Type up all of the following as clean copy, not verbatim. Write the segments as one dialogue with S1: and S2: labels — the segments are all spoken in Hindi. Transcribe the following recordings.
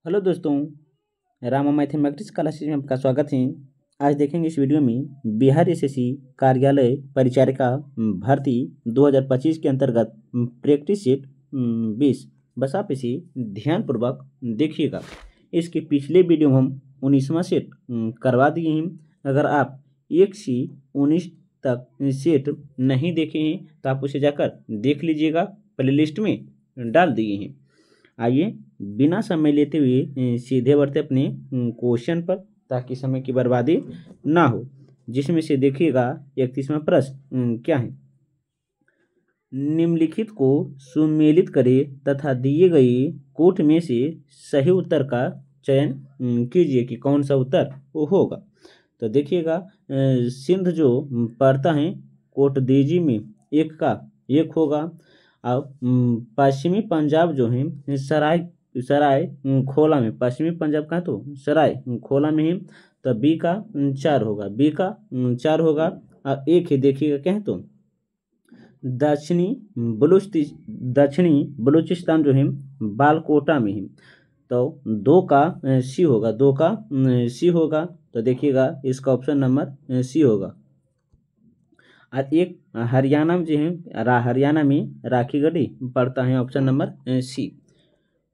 S1: हेलो दोस्तों, रामा मैथमेटिक्स क्लासेस में आपका स्वागत है। आज देखेंगे इस वीडियो में बिहार एसएससी कार्यालय परिचारिका भर्ती 2025 के अंतर्गत प्रैक्टिस सेट 20। बस आप इसे ध्यानपूर्वक देखिएगा। इसके पिछले वीडियो में हम 19वां सेट करवा दिए हैं। अगर आप 1 से 19 तक सेट नहीं देखे हैं तो आप उसे जाकर देख लीजिएगा, प्लेलिस्ट में डाल दिए हैं। आइए बिना समय लेते हुए सीधे बढ़ते अपने क्वेश्चन पर, ताकि समय की बर्बादी ना हो। जिसमें से देखिएगा 31वां प्रश्न क्या है। निम्नलिखित को सुमेलित करें तथा दिए गए कोट में से सही उत्तर का चयन कीजिए कि कौन सा उत्तर वो होगा। तो देखिएगा सिंध जो पड़ता है कोट दीजी में एक होगा। अब पश्चिमी पंजाब जो है सराय खोला में, पश्चिमी पंजाब का तो सराय खोला में है, तो बी का 4 होगा, बी का 4 होगा। और एक ही देखिएगा क्या है तो दक्षिणी बलूचिस्तान जो है बालकोटा में है, तो 2 का सी होगा, 2 का सी होगा। तो देखिएगा इसका ऑप्शन नंबर सी होगा। और एक हरियाणा में जो है हरियाणा में राखीगढ़ी पड़ता है, option number C.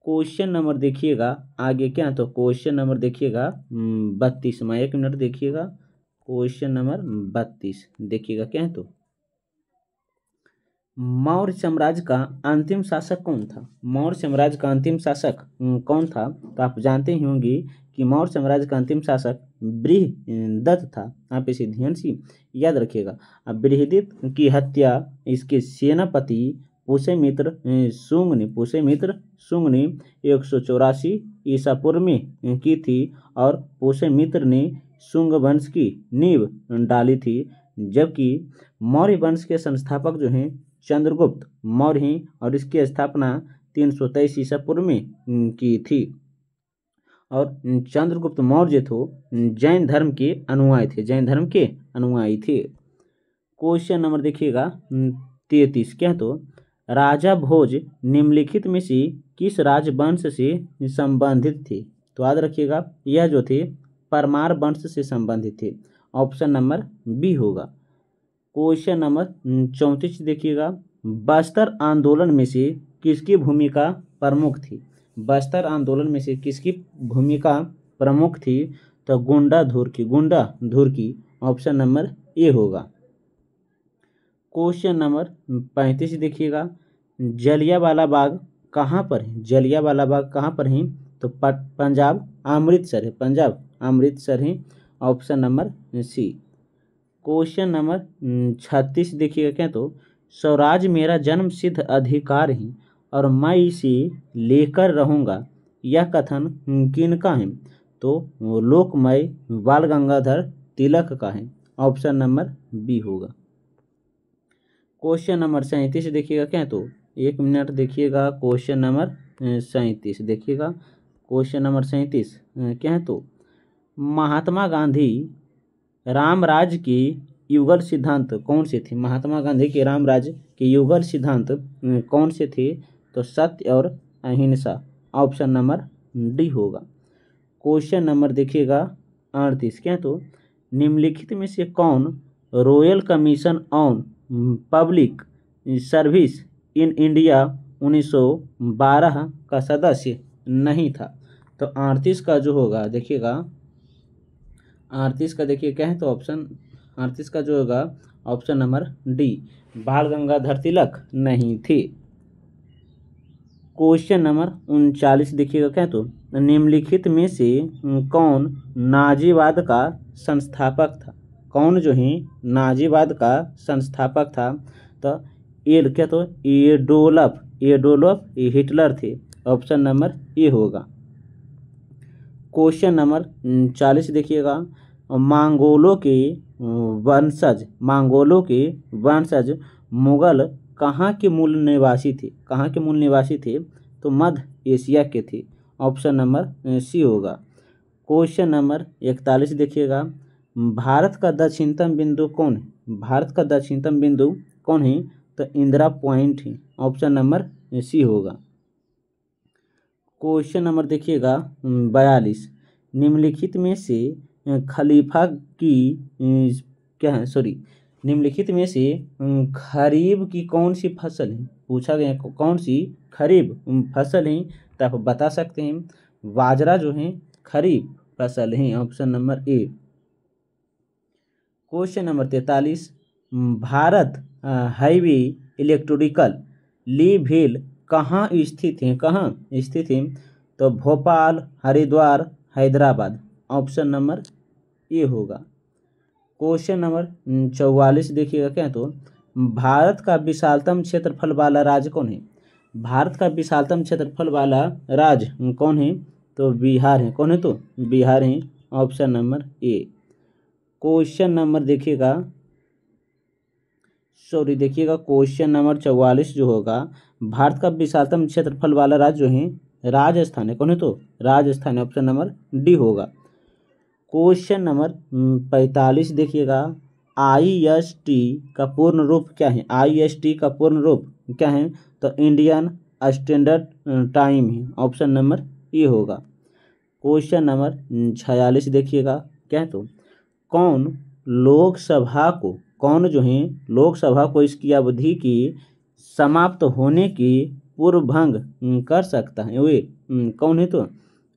S1: Question number देखिएगा आगे क्या, तो क्वेश्चन नंबर देखिएगा 32 में, 1 मिनट देखिएगा। क्वेश्चन नंबर 32 देखिएगा क्या है तो मौर्य साम्राज्य का अंतिम शासक कौन था। मौर्य साम्राज्य का अंतिम शासक कौन था। तो आप जानते ही होंगे कि मौर्य साम्राज्य का अंतिम शासक बृहदत्त था। आप इसे ध्यान से याद रखिएगा। अब बृहदत्त की हत्या इसके सेनापति पुष्यमित्र शुंग ने 184 ईसा पूर्व में की थी, और पुष्यमित्र ने शुंग वंश की नींव डाली थी। जबकि मौर्य वंश के संस्थापक जो हैं चंद्रगुप्त मौर्य हैं, और इसकी स्थापना 323 ईसा पूर्व में की थी। और चंद्रगुप्त मौर्य तो जैन धर्म के अनुयायी थे। क्वेश्चन नंबर देखिएगा 33 क्या तो राजा भोज निम्नलिखित में से किस राजवंश से संबंधित थे। तो याद रखिएगा यह जो थे परमार वंश से संबंधित थे, ऑप्शन नंबर बी होगा। क्वेश्चन नंबर 34 देखिएगा बस्तर आंदोलन में से किसकी भूमिका प्रमुख थी। बस्तर आंदोलन में से किसकी भूमिका प्रमुख थी। तो गुंडा धुर की, ऑप्शन नंबर ए होगा। क्वेश्चन नंबर 35 देखिएगा जलियांवाला बाग कहाँ पर है। तो पंजाब अमृतसर है, option number C. Question number 36 देखिएगा क्या तो स्वराज मेरा जन्म सिद्ध अधिकार है और मैं इसे लेकर रहूँगा, यह कथन किनका है। तो लोकमय बाल गंगाधर तिलक का है, ऑप्शन नंबर बी होगा। क्वेश्चन नंबर 37 देखिएगा क्या तो 1 मिनट देखिएगा। क्वेश्चन नंबर 37 देखिएगा। क्वेश्चन नंबर 37 क्या है तो महात्मा गांधी रामराज के युगल सिद्धांत कौन से थे। महात्मा गांधी के रामराज के युगल सिद्धांत कौन से थे। तो सत्य और अहिंसा, ऑप्शन नंबर डी होगा। क्वेश्चन नंबर देखिएगा 38 क्या तो निम्नलिखित में से कौन royal commission on public service in India 1912 का सदस्य नहीं था। तो 38 का जो होगा देखिएगा 38 का देखिए क्या है तो ऑप्शन 38 का जो होगा ऑप्शन नंबर डी बाल गंगाधर तिलक नहीं थे। क्वेश्चन नंबर 39 देखिएगा क्या तो निम्नलिखित में से कौन नाजीवाद का संस्थापक था। कौन जो है नाजीवाद का संस्थापक था। तो क्या तो एडोल्फ हिटलर थे, ऑप्शन नंबर ए होगा। क्वेश्चन नंबर 40 देखिएगा मंगोलों के वंशज मुगल कहाँ के मूल निवासी थे। तो मध्य एशिया के थे, ऑप्शन नंबर सी होगा। क्वेश्चन नंबर 41 देखिएगा भारत का दक्षिणतम बिंदु कौन है। तो इंदिरा पॉइंट है, ऑप्शन नंबर सी होगा। क्वेश्चन नंबर देखिएगा 42। निम्नलिखित में से खलीफा की क्या है, सॉरी, निम्नलिखित में से खरीफ की कौन सी फसल है, पूछा गया कौन सी खरीफ फसल है, तो आप बता सकते हैं बाजरा जो है खरीफ फसल है, option number A. Question number 43। Bharat heavy electrical लीभेल कहाँ स्थित है, कहाँ स्थित है, तो Bhopal, Haridwar, Hyderabad, option number A होगा। क्वेश्चन नंबर 44 देखिएगा क्या, तो भारत का विशालतम क्षेत्रफल वाला राज्य कौन है, भारत का विशालतम क्षेत्रफल वाला राज्य कौन है, तो बिहार है, कौन है, तो बिहार है, option number A. Question number देखिएगा, सॉरी देखिएगा, क्वेश्चन नंबर 44 जो होगा, भारत का विशालतम क्षेत्रफल वाला राज्य जो है राजस्थान है, कौन है, तो राजस्थान, ऑप्शन नंबर डी होगा। क्वेश्चन नंबर 45 देखिएगा, IST का पूर्ण रूप क्या है, IST का पूर्ण रूप क्या है, तो इंडियन स्टैंडर्ड टाइम है, ऑप्शन नंबर ए होगा। क्वेश्चन नंबर 46 देखिएगा क्या, तो कौन लोकसभा को, कौन जो है लोकसभा को इसकी अवधि की समाप्त होने की पूर्व भंग कर सकता है, वे कौन है, तो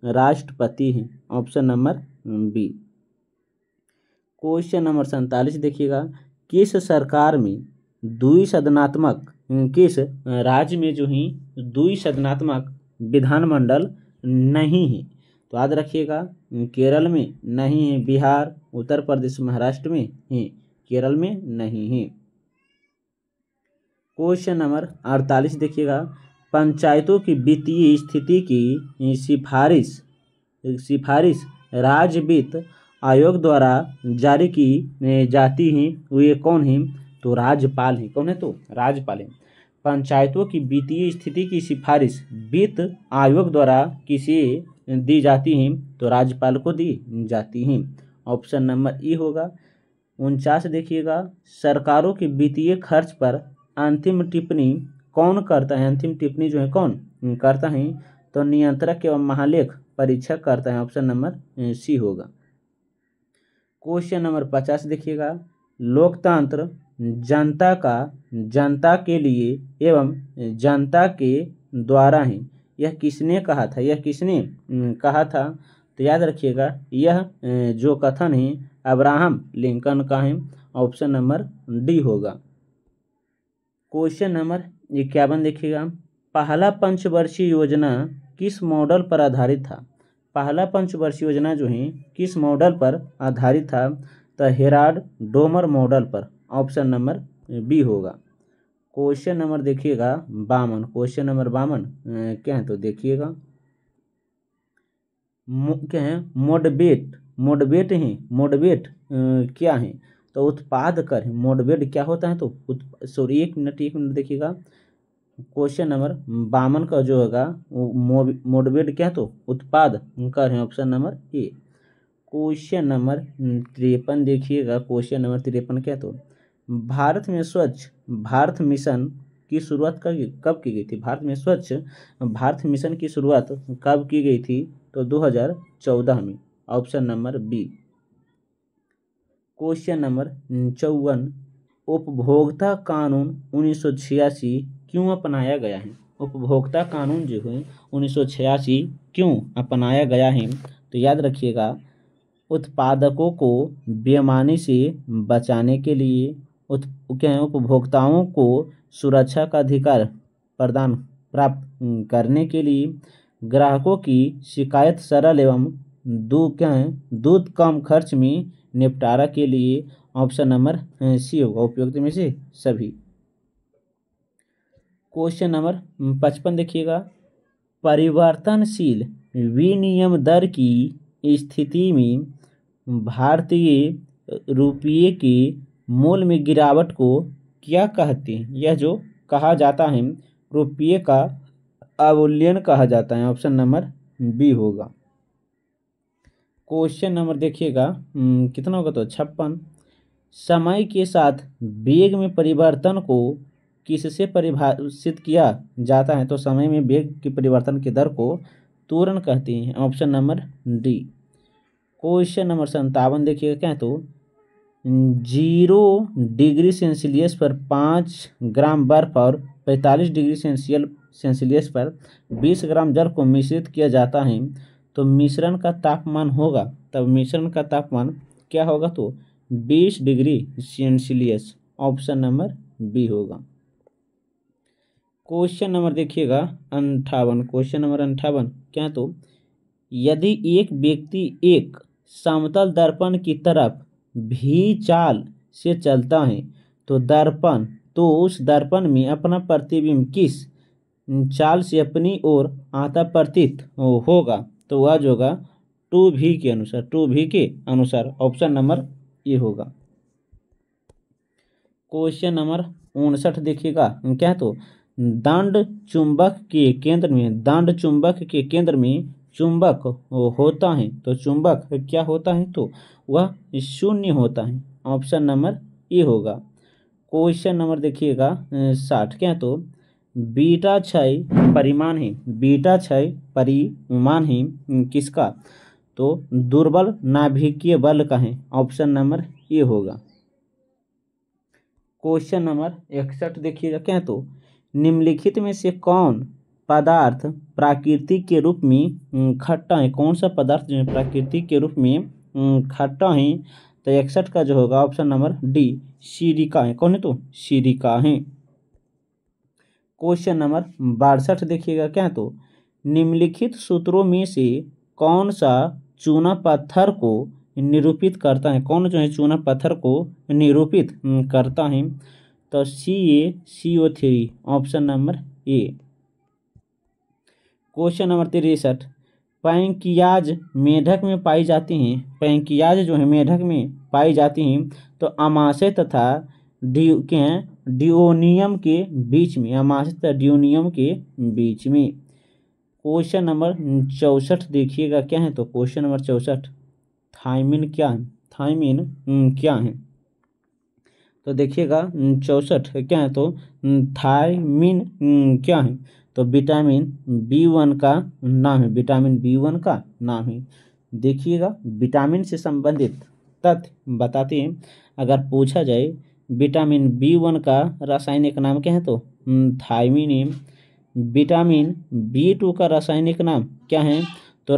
S1: राष्ट्रपति हैं, option number B. Question number 47 देखिएगा, किस सरकार में द्विसदनात्मक, किस राज्य में जो है द्विसदनात्मक विधानमंडल नहीं है, तो याद रखिएगा केरल में नहीं है, बिहार, उत्तर प्रदेश, महाराष्ट्र में है, केरल में नहीं है। क्वेश्चन नंबर 48 देखिएगा, पंचायतों की वित्तीय स्थिति की सिफारिश राज्य वित्त आयोग द्वारा जारी की जाती हैं, वे कौन हैं, तो राज्यपाल हैं, कौन है, तो राज्यपाल हैं। पंचायतों की वित्तीय स्थिति की सिफारिश वित्त आयोग द्वारा किसे दी जाती हैं, तो राज्यपाल को दी जाती हैं, ऑप्शन नंबर ई होगा। 49 देखिएगा, सरकारों के वित्तीय खर्च पर अंतिम टिप्पणी कौन करता है, अंतिम टिप्पणी जो है कौन करता है, तो नियंत्रक एवं महालेख परीक्षक करता है, ऑप्शन नंबर सी होगा। क्वेश्चन नंबर 50 देखिएगा, लोकतंत्र जनता के लिए एवं जनता के द्वारा है, यह किसने कहा था, यह किसने कहा था, तो याद रखिएगा यह जो कथन है अब्राहम लिंकन का है, ऑप्शन नंबर डी होगा। क्वेश्चन नंबर 51 देखिएगा, पहला पंचवर्षीय योजना किस मॉडल पर आधारित था, पहला पंचवर्षीय योजना जो है किस मॉडल पर आधारित था, तो हेराल्ड डोमर मॉडल पर, ऑप्शन नंबर बी होगा। क्वेश्चन नंबर देखिएगा 52, क्वेश्चन नंबर 52 क्या है, तो देखिएगा क्या है, मोडबेट है, मोडबेट क्या है, तो उत्पाद कर है, मोडबेट क्या होता है, तो सॉरी एक मिनट देखिएगा, क्वेश्चन नंबर 52 का जो होगा मोडबेट क्या है, तो उत्पाद कर है, option number A. Question number 53 देखिएगा, क्वेश्चन नंबर 53 क्या, तो भारत में स्वच्छ भारत मिशन की शुरुआत कब की गई थी, भारत में स्वच्छ भारत मिशन की शुरुआत कब की गई थी, तो 2014 में, option number B. Question number 54, उपभोक्ता कानून 1986 क्यों अपनाया गया है, उपभोक्ता कानून जो है 1986 क्यों अपनाया गया है, तो याद रखिएगा उत्पादकों को बेईमानी से बचाने के लिए, उपभोक्ताओं को सुरक्षा का अधिकार प्रदान प्राप्त करने के लिए, ग्राहकों की शिकायत सरल एवं दूध कम खर्च में निपटारा के लिए, ऑप्शन नंबर सी होगा, उपयुक्त में से सभी। क्वेश्चन नंबर 55 देखिएगा, परिवर्तनशील विनिमय दर की स्थिति में भारतीय रुपये के मूल्य में गिरावट को क्या कहते हैं, यह जो कहा जाता है रुपये का अवमूल्यन कहा जाता है, ऑप्शन नंबर बी होगा। क्वेश्चन नंबर देखिएगा कितना होगा, तो 56, समय के साथ वेग में परिवर्तन को किससे परिभाषित किया जाता है, तो समय में वेग के परिवर्तन की दर को तोरण कहते हैं। Option number D. Question number 57 देखिएगा क्या है तो 0 डिग्री सेल्सियस पर 5 ग्राम बर्फ और 45 डिग्री सेल्सियस पर 20 ग्राम जल को मिश्रित किया जाता है तो मिश्रण का तापमान होगा, तब मिश्रण का तापमान क्या होगा तो 20 degree Celsius. Option number B होगा। क्वेश्चन नंबर देखिएगा 58। क्वेश्चन नंबर 58 क्या तो यदि एक व्यक्ति एक समतल दर्पण की तरफ भी चाल से चलता है तो उस दर्पण में अपना प्रतिबिंब किस चाल से अपनी ओर आता प्रतीत होगा, तो वह जो होगा 2v के अनुसार। ऑप्शन नंबर ए होगा। क्वेश्चन नंबर 59 देखिएगा क्या है तो दंड चुंबक के केंद्र में चुंबक होता है तो चुंबक क्या होता है तो वह शून्य होता है। ऑप्शन नंबर ए होगा। क्वेश्चन नंबर देखिएगा 60 क्या है तो बीटा क्षय परिमाण है किसका, तो दुर्बल नाभिकीय बल का है। ऑप्शन नंबर ए होगा। क्वेश्चन नंबर 61 देखिएगा क्या है तो निम्नलिखित में से कौन पदार्थ प्राकृतिक के रूप में खट्टा है, कौन सा पदार्थ जो है प्राकृतिक के रूप में खट्टा है, तो 61 का जो होगा ऑप्शन नंबर डी सिरिका है। कौन है तो सिरिका है। क्वेश्चन नंबर 62 देखिएगा क्या है तो निम्नलिखित सूत्रों में से कौन सा चूना पत्थर को निरूपित करता है, कौन जो है चूना पत्थर को निरूपित करता है, तो CaCO3। Option number A. Question number 63 पैंकियाज मेढक में पाई जाती हैं, पैंकियाज जो है मेढक में पाई जाती हैं तो अमाशय तथा डिओनियम के बीच में, अमाशय तथा डिओनियम के बीच में। क्वेश्चन नंबर 64 देखिएगा क्या है तो क्वेश्चन नंबर 64 थायमिन क्या है, क्या है, तो देखिएगा 64 क्या है तो थायमिन क्या है, तो विटामिन B1 का नाम है, विटामिन B1 का नाम है। देखिएगा विटामिन से संबंधित तथ्य बताते हैं। अगर पूछा जाए विटामिन B1 का रासायनिक नाम क्या है तो थायमिन है। विटामिन B2 का रासायनिक नाम क्या है तो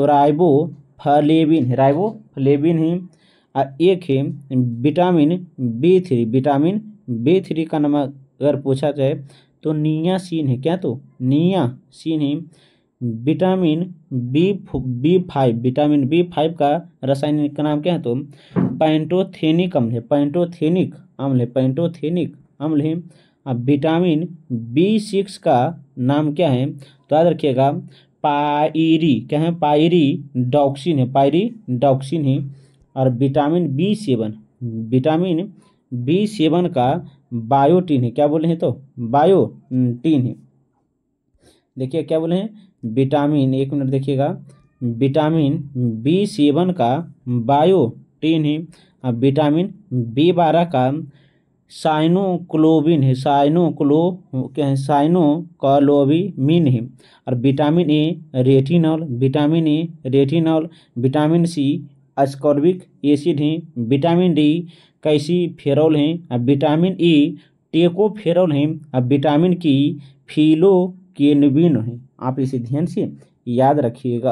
S1: राइबोफ्लेविन है। और एक है विटामिन B3 का नाम अगर पूछा जाए तो नियासिन है। क्या तो नियासिन है। विटामिन B5 का रासायनिक नाम क्या है तो पैंटोथेनिक अम्ल है। अब विटामिन B6 का नाम क्या है तो याद रखिएगा पायरीडॉक्सिन है। और विटामिन B7 का बायोटीन है। क्या बोले हैं तो बायोटीन है। देखिए क्या बोले हैं विटामिन, एक मिनट देखिएगा, विटामिन B7 का बायोटीन है। और विटामिन B12 का साइनोक्लोबिन है, साइनोक्लोबिन है। और vitamin A retinol, vitamin C ascorbic acid है। विटामिन डी कैल्सीफेरॉल है। और विटामिन ई टेकोफेरॉल है। और विटामिन की फिलोकेनबिन है। आप इसे ध्यान से याद रखिएगा।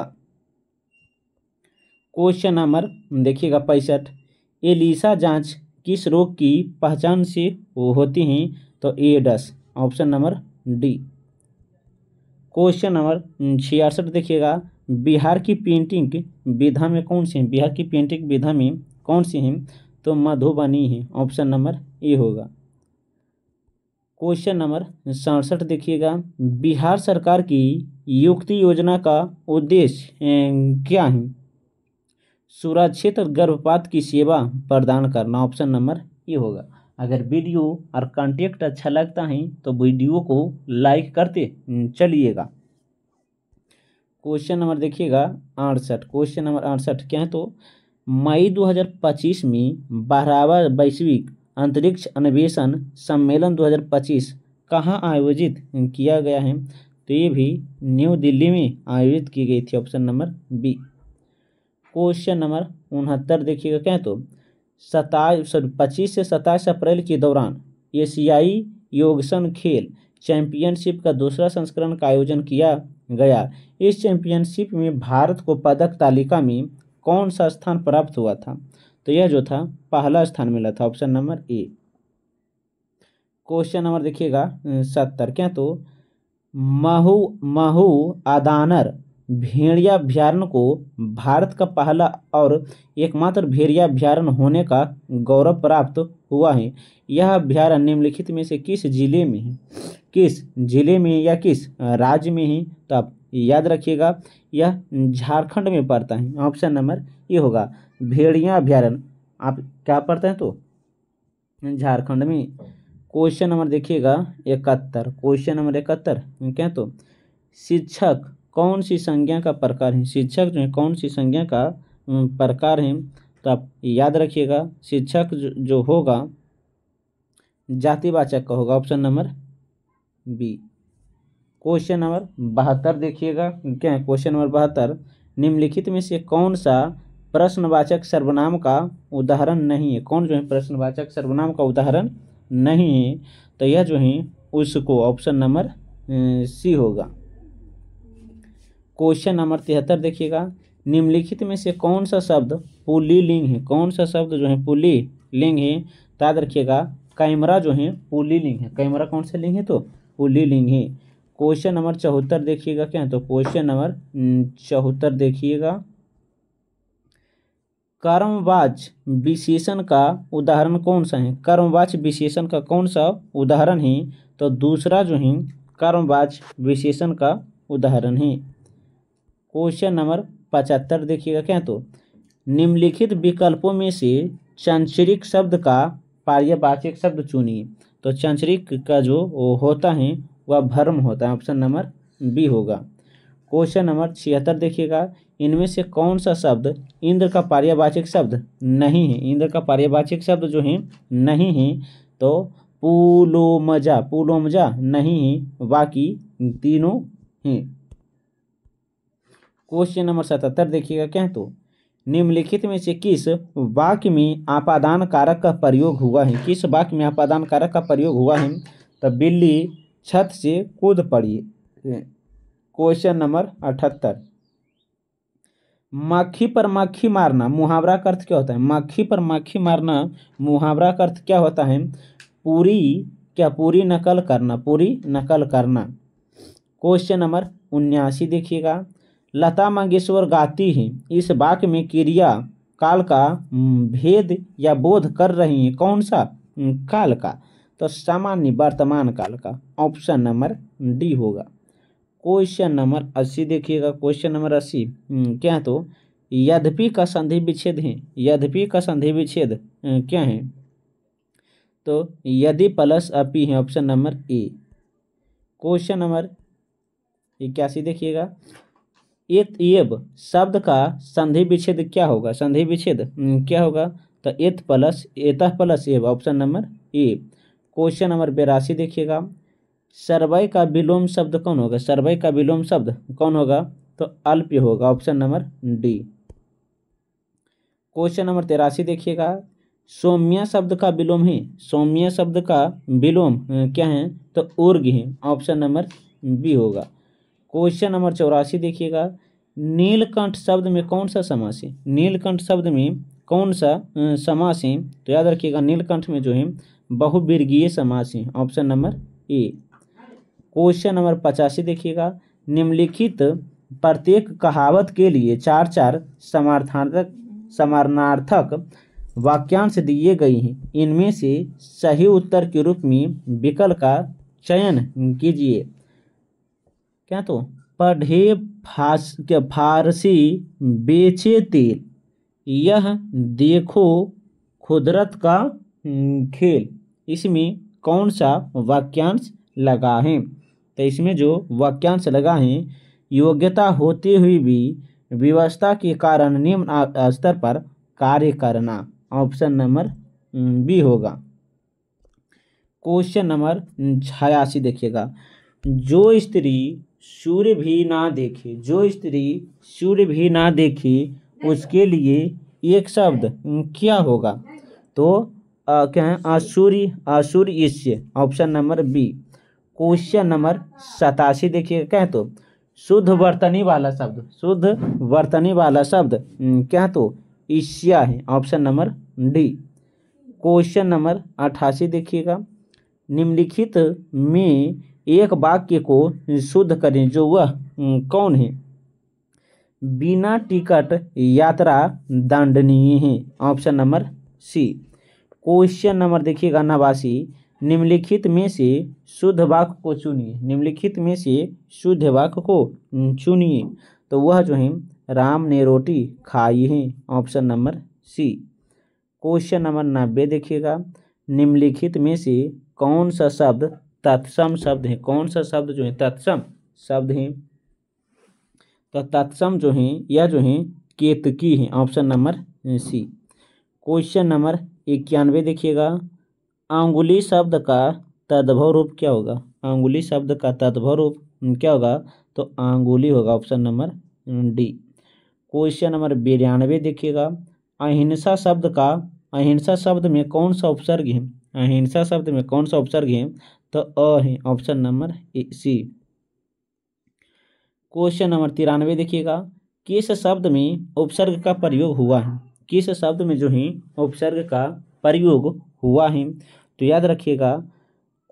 S1: क्वेश्चन नंबर देखिएगा 65 एलिसा जांच किस रोग की पहचान से होती हैं तो AIDS. Option number D. Question number 66 देखिएगा बिहार की पेंटिंग विधा में कौन सी है तो मधुबनी है। ऑप्शन नंबर ए होगा। क्वेश्चन नंबर 67 देखिएगा बिहार सरकार की युक्ति योजना का उद्देश्य क्या है, सुरक्षित गर्भपात की सेवा प्रदान करना। ऑप्शन नंबर ए होगा। अगर वीडियो और कंटेंट अच्छा लगता है तो वीडियो को लाइक करते चलिएगा। क्वेश्चन नंबर देखिएगा 68। क्वेश्चन नंबर 68 क्या है तो मई 2025 में 12वां वैश्विक अंतरिक्ष अन्वेषण सम्मेलन 2025 कहाँ आयोजित किया गया है तो ये भी न्यू दिल्ली में आयोजित की गई थी, option number B. Question number 69 देखिएगा क्या है, तो 25 से 27 अप्रैल के दौरान एशियाई योगासन खेल चैंपियनशिप का दूसरा संस्करण का आयोजन किया गया। इस चैंपियनशिप में भारत को पदक तालिका में कौन सा स्थान प्राप्त हुआ था, तो यह जो था पहला स्थान मिला था, option number A. Question number देखिएगा 70 क्या, तो महू आदानर भेड़िया अभ्यारण्य को भारत का पहला और एकमात्र भेड़िया अभ्यारण्य होने का गौरव प्राप्त हुआ है। यह अभ्यारण्य निम्नलिखित में से किस जिले में है, किस जिले में या किस राज्य में है, तो आप याद रखिएगा यह झारखंड में पड़ता है, ऑप्शन नंबर ये होगा भेड़िया अभ्यारण्य। आप क्या पढ़ते हैं, तो झारखंड में। क्वेश्चन नंबर देखिएगा 71, क्वेश्चन नंबर 71 क्या, तो शिक्षक कौन सी संज्ञा का प्रकार है, शिक्षक जो है कौन सी संज्ञा का प्रकार है, तो आप याद रखिएगा शिक्षक जो होगा जातिवाचक का होगा, option number B. Question number 72 देखिएगा क्या है, क्वेश्चन नंबर 72 निम्नलिखित में से कौन सा प्रश्नवाचक सर्वनाम का उदाहरण नहीं है, कौन जो है प्रश्नवाचक सर्वनाम का उदाहरण नहीं है, तो यह जो है उसको ऑप्शन नंबर सी होगा। क्वेश्चन नंबर 73 देखिएगा निम्नलिखित में से कौन सा शब्द पुल्लिंग है, कौन सा शब्द जो है पुल्लिंग है, तो याद रखिएगा कैमरा जो है पुल्लिंग है, कैमरा कौन सा लिंग है, तो पुल्लिंग है। क्वेश्चन नंबर 74 देखिएगा क्या है, तो क्वेश्चन नंबर 74 देखिएगा कर्मवाच्य विशेषण का उदाहरण कौन सा है, कर्मवाच्य विशेषण का कौन सा उदाहरण है, तो दूसरा जो है कर्मवाच्य विशेषण का उदाहरण है। क्वेश्चन नंबर 75 देखिएगा क्या, तो निम्नलिखित विकल्पों में से चंचरिक शब्द का पर्यायवाचक शब्द चुनिए, तो चंचरिक का जो होता है वह भ्रम होता है, ऑप्शन नंबर बी होगा। क्वेश्चन नंबर 76 देखिएगा इनमें से कौन सा शब्द इंद्र का पर्यायवाचक शब्द नहीं है, इंद्र का पर्यायवाचक शब्द जो है नहीं है, तो पुलोमजा नहीं है, बाकी तीनों हैं। क्वेश्चन नंबर 77 देखिएगा क्या है, तो निम्नलिखित में से किस वाक्य में आपादान कारक का प्रयोग हुआ है, किस वाक्य में आपादान कारक का प्रयोग हुआ है, तो बिल्ली छत से कूद पड़ी। क्वेश्चन नंबर 78 मक्खी पर मक्खी मारना मुहावरा का अर्थ क्या होता है, मक्खी पर मक्खी मारना मुहावरा का अर्थ क्या होता है, पूरी नकल करना, पूरी नकल करना। क्वेश्चन नंबर 79 देखिएगा लता मंगेशकर गाती हैं, इस वाक्य में क्रिया काल का भेद या बोध कर रही है, कौन सा काल का, तो सामान्य वर्तमान काल का, ऑप्शन नंबर डी होगा। क्वेश्चन नंबर 80 देखिएगा क्वेश्चन नंबर 80 क्या है, तो यद्यपि का संधि विच्छेद है, यद्यपि का संधि विच्छेद क्या है, तो यदि प्लस अपि है, option number A. Question number 81 देखिएगा एव शब्द का संधि विच्छेद क्या होगा, संधि विच्छेद क्या होगा, तो एतः प्लस एव, option number A. Question number 82 देखिएगा सर्वय का विलोम शब्द कौन होगा, सर्वय का विलोम शब्द कौन होगा, तो अल्प्य होगा, option number D. Question number 83 देखिएगा सौम्य शब्द का विलोम है, सौम्य शब्द का विलोम क्या है, तो ऊर्ग है, ऑप्शन नंबर बी होगा। क्वेश्चन नंबर 84 देखिएगा नीलकंठ शब्द में कौन सा समास है, नीलकंठ शब्द में कौन सा समास है, तो याद रखिएगा नीलकंठ में जो है बहुवर्गीय समास है, option number A. Question number 85 देखिएगा निम्नलिखित प्रत्येक कहावत के लिए 4 समानार्थक वाक्यांश दिए गए हैं, इनमें से सही उत्तर के रूप में विकल्प का चयन कीजिए। क्या, तो पढ़े फारसी बेचे तेल, यह देखो खुदरत का खेल, इसमें कौन सा वाक्यांश लगा है, तो इसमें जो वाक्यांश लगा है योग्यता होते हुए भी व्यवस्था के कारण निम्न स्तर पर कार्य करना, ऑप्शन नंबर बी होगा। क्वेश्चन नंबर 86 देखिएगा जो स्त्री सूर्य भी ना देखे, जो स्त्री सूर्य भी ना देखे उसके लिए एक शब्द क्या होगा? तो क्या है? आसूर्य, आसूर्य। Option number B. Question number 87 देखिएगा, क्या है? तो शुद्ध वर्तनी वाला शब्द, शुद्ध वर्तनी वाला शब्द क्या है? तो ईष्या है। Option number D. Question number 88 देखिएगा, निम्नलिखित में एक वाक्य को शुद्ध करें जो वह कौन है? बिना टिकट यात्रा दंडनीय है। Option number C. Question number देखिएगा 89, निम्नलिखित में से शुद्ध वाक्य को चुनिए, निम्नलिखित में से शुद्ध वाक्य को चुनिए। तो वह जो है राम ने रोटी खाई है। Option number C. Question number 90 देखिएगा, निम्नलिखित में से कौन सा शब्द तत्सम शब्द है? कौन सा शब्द जो है तत्सम शब्द है? तो तत्सम जो है यह जो है केतकी है। Option number C. Question number 91 देखिएगा, अंगुली शब्द का तद्भव रूप क्या होगा? अंगुली शब्द का तद्भव रूप क्या होगा? तो अंगुली होगा। Option number D. Question number 92 देखिएगा, अहिंसा शब्द का, अहिंसा शब्द में कौन सा उपसर्ग है? अहिंसा शब्द में कौन सा उपसर्ग है? तो अ है। Option number C. Question number 93 देखिएगा, किस शब्द में उपसर्ग का प्रयोग हुआ है? किस शब्द में जो है उपसर्ग का प्रयोग हुआ है? तो याद रखिएगा,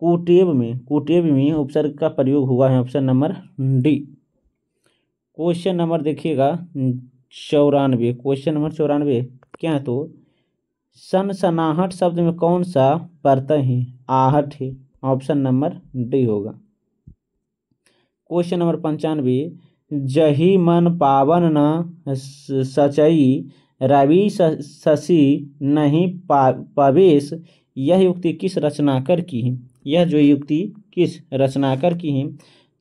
S1: कुटेव में, कुटेव में उपसर्ग का प्रयोग हुआ है। Option number D. Question number देखिएगा 94, क्वेश्चन नंबर 94 क्या है? तो सनसनाहट शब्द में कौन सा प्रत्यय है? आहट है। ऑप्शन नंबर डी होगा। क्वेश्चन नंबर 95, जही मन पावन न सचई रवि शशि नहीं पवेश, यह युक्ति किस रचनाकर की है? यह जो युक्ति किस रचनाकर की है?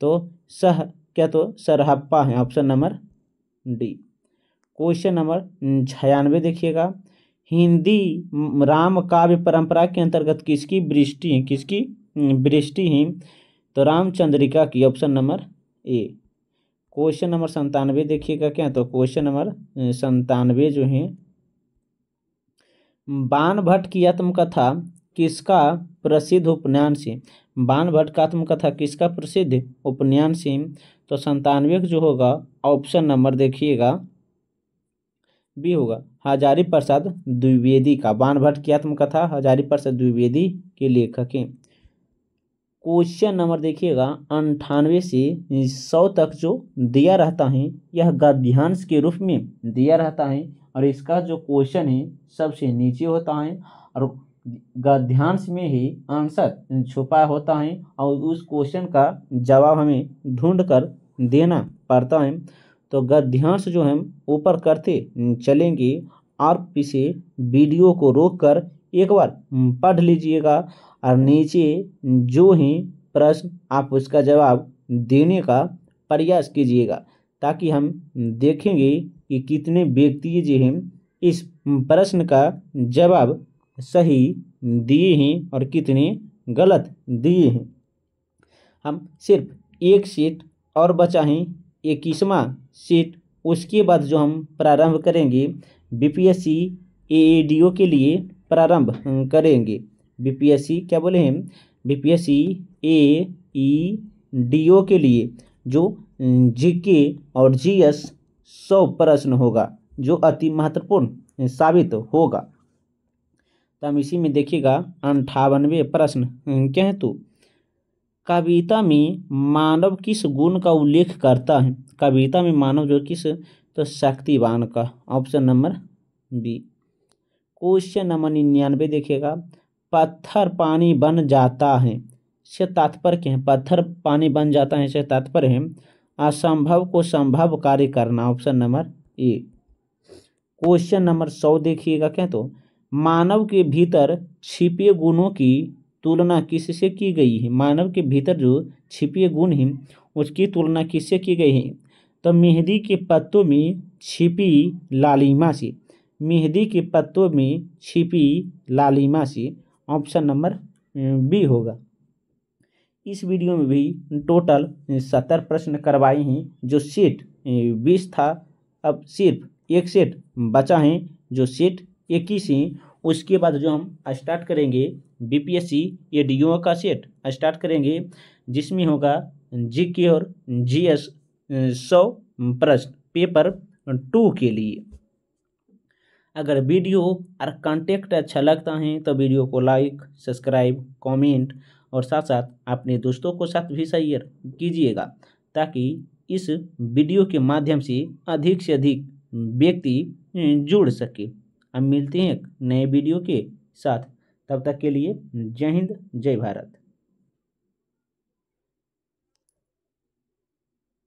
S1: तो सह क्या? तो सरहप्पा है। Option number D. Question number 96 देखिएगा, हिंदी राम काव्य परंपरा के अंतर्गत किसकी वृष्टि है? किसकी वृष्टि है? तो रामचंद्रिका की। Option number A. Question number 97 देखिएगा, क्या? तो क्वेश्चन नंबर 97 जो है, बाण भट्ट की आत्मकथा किसका प्रसिद्ध उपन्यास है? बाण भट्ट का आत्मकथा किसका प्रसिद्ध उपन्यास है? तो 97 जो होगा ऑप्शन नंबर देखिएगा बी होगा, हजारी प्रसाद द्विवेदी का। बाण भट्ट की आत्मकथा हजारी प्रसाद द्विवेदी के लेखक हैं। क्वेश्चन नंबर देखिएगा 98 से 100 तक जो दिया रहता है यह गद्यांश के रूप में दिया रहता है, और इसका जो क्वेश्चन है सबसे नीचे होता है, और गद्यांश में ही आंसर छुपा होता है, और उस क्वेश्चन का जवाब हमें ढूंढ कर देना पड़ता है। तो गद्यांश जो हम ऊपर करते चलेंगे, और इसे वीडियो को रोक कर एक बार पढ़ लीजिएगा, और नीचे जो ही प्रश्न आप उसका जवाब देने का प्रयास कीजिएगा, ताकि हम देखेंगे कि कितने व्यक्ति जो हैं इस प्रश्न का जवाब सही दिए हैं और कितने गलत दिए हैं। हम सिर्फ एक सीट और बचा है, 21वां सीट, उसके बाद जो हम प्रारंभ करेंगे बीपीएससी एएडीओ के लिए प्रारंभ करेंगे। बीपीएससी क्या बोले हैं? बीपीएससी एईडीओ के लिए जो जीके और जीएस 100 प्रश्न होगा, जो अति महत्वपूर्ण साबित होगा। तो हम इसी में देखिएगा 98वें प्रश्न क्या है? तो कविता में मानव किस गुण का उल्लेख करता है? कविता में मानव जो किस? तो शक्तिवान का। Option number B. Question number 99 देखिएगा, पत्थर पानी बन जाता है से तात्पर्य क्या है? पत्थर पानी बन जाता है से तात्पर्य है असंभव को संभव कार्य करना। Option number A. Question number 100 देखिएगा, क्या? तो मानव के भीतर छिपे गुणों की तुलना किससे की गई है? मानव के भीतर जो छिपे गुण हैं उसकी तुलना किससे की गई है? तो मेहंदी के पत्तों में छिपी लालिमा से। मेहंदी के पत्तों में छिपी लालिमा से। ऑप्शन नंबर बी होगा। इस वीडियो में भी टोटल 70 प्रश्न करवाए हैं। जो सेट 20 था, अब सिर्फ एक सेट बचा है, जो सेट 21 हैं। उसके बाद जो हम स्टार्ट करेंगे बीपीएससी एडीओ का सेट स्टार्ट करेंगे, जिसमें होगा जीके और जीएस 100 प्रश्न पेपर 2 के लिए। अगर वीडियो और कंटेंट अच्छा लगता है तो वीडियो को लाइक, सब्सक्राइब, कमेंट और साथ साथ अपने दोस्तों को साथ भी शेयर कीजिएगा, ताकि इस वीडियो के माध्यम से अधिक व्यक्ति जुड़ सके। हम मिलते हैं एक नए वीडियो के साथ, तब तक के लिए जय हिंद, जय भारत।